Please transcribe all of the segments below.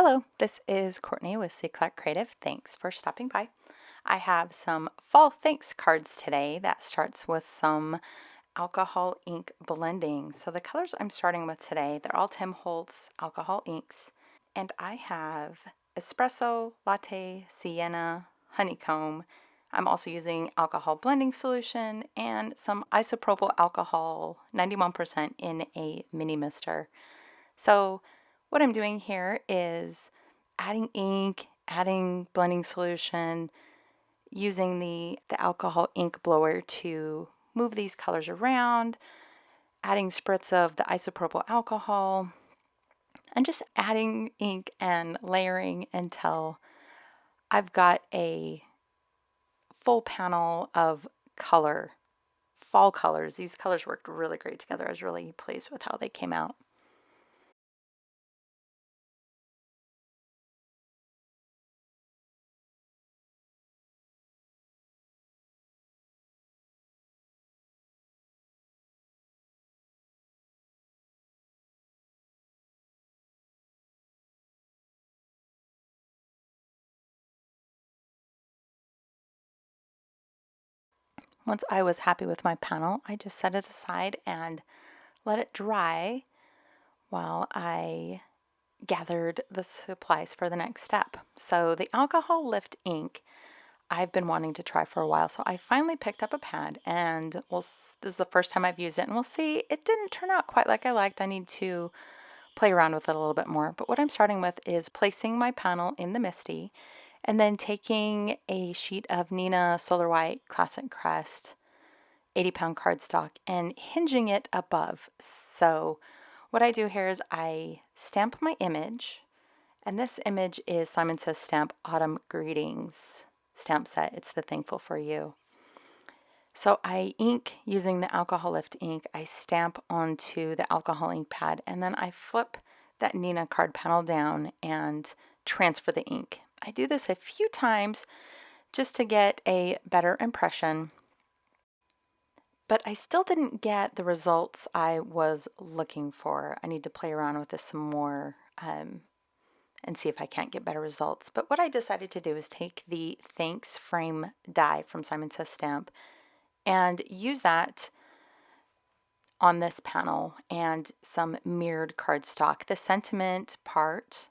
Hello, this is Courtney with C Clark Creative. Thanks for stopping by. I have some fall thanks cards today that starts with some alcohol ink blending. So the colors I'm starting with today, they're all Tim Holtz alcohol inks. And I have Espresso, Latte, Sienna, Honeycomb. I'm also using alcohol blending solution and some isopropyl alcohol, 91% in a mini mister. So what I'm doing here is adding ink, adding blending solution, using the alcohol ink blower to move these colors around, adding spritz of the isopropyl alcohol, and just adding ink and layering until I've got a full panel of color, fall colors. These colors worked really great together. I was really pleased with how they came out. Once I was happy with my panel, I just set it aside and let it dry while I gathered the supplies for the next step. So the alcohol lift ink I've been wanting to try for a while, so I finally picked up a pad, and this is the first time I've used it, and we'll see. It didn't turn out quite like I liked. I need to play around with it a little bit more. But what I'm starting with is placing my panel in the Misti and then taking a sheet of Neenah Solar White Classic Crest 80-pound cardstock and hinging it above. So what I do here is I stamp my image, and this image is Simon Says Stamp Autumn Greetings stamp set. It's the Thankful for You. So I ink using the alcohol lift ink. I stamp onto the alcohol ink pad, and then I flip that Neenah card panel down and transfer the ink. I do this a few times just to get a better impression, but I still didn't get the results I was looking for. I need to play around with this some more and see if I can't get better results. But what I decided to do is take the Thanks frame die from Simon Says Stamp and use that on this panel and some mirrored cardstock. The sentiment part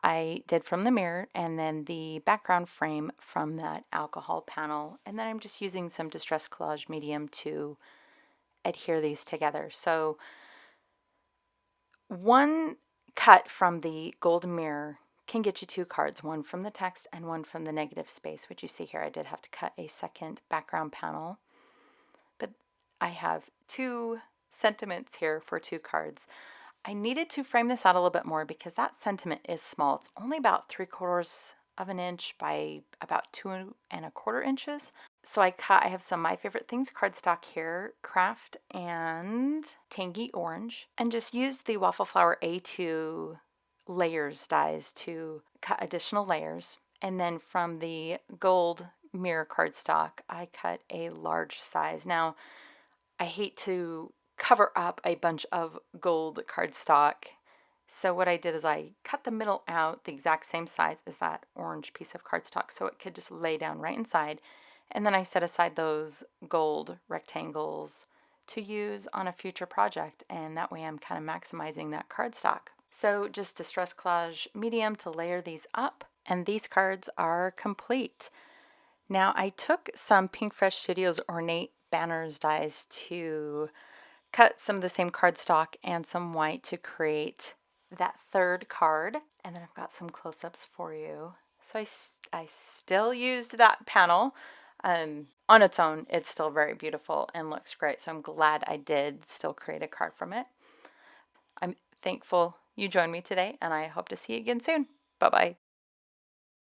I did from the mirror, and then the background frame from that alcohol panel. And then I'm just using some Distress Collage Medium to adhere these together. So one cut from the gold mirror can get you two cards, one from the text and one from the negative space, which you see here. I did have to cut a second background panel, but I have two sentiments here for two cards. I needed to frame this out a little bit more because that sentiment is small. It's only about 3/4 of an inch by about 2¼ inches. So I have some My Favorite Things cardstock here, Kraft and Tangy Orange, and just used the Waffle Flower A2 layers dies to cut additional layers. And then from the gold mirror cardstock, I cut a large size. Now, I hate to cover up a bunch of gold cardstock, so what I did is I cut the middle out the exact same size as that orange piece of cardstock so it could just lay down right inside. And then I set aside those gold rectangles to use on a future project, and that way I'm kind of maximizing that cardstock. So just Distress Collage Medium to layer these up, and these cards are complete. Now I took some Pinkfresh Studios Ornate Banners dies to cut some of the same cardstock and some white to create that third card. And then I've got some close-ups for you. So I still used that panel. On its own, it's still very beautiful and looks great. So I'm glad I did still create a card from it. I'm thankful you joined me today, and I hope to see you again soon. Bye-bye.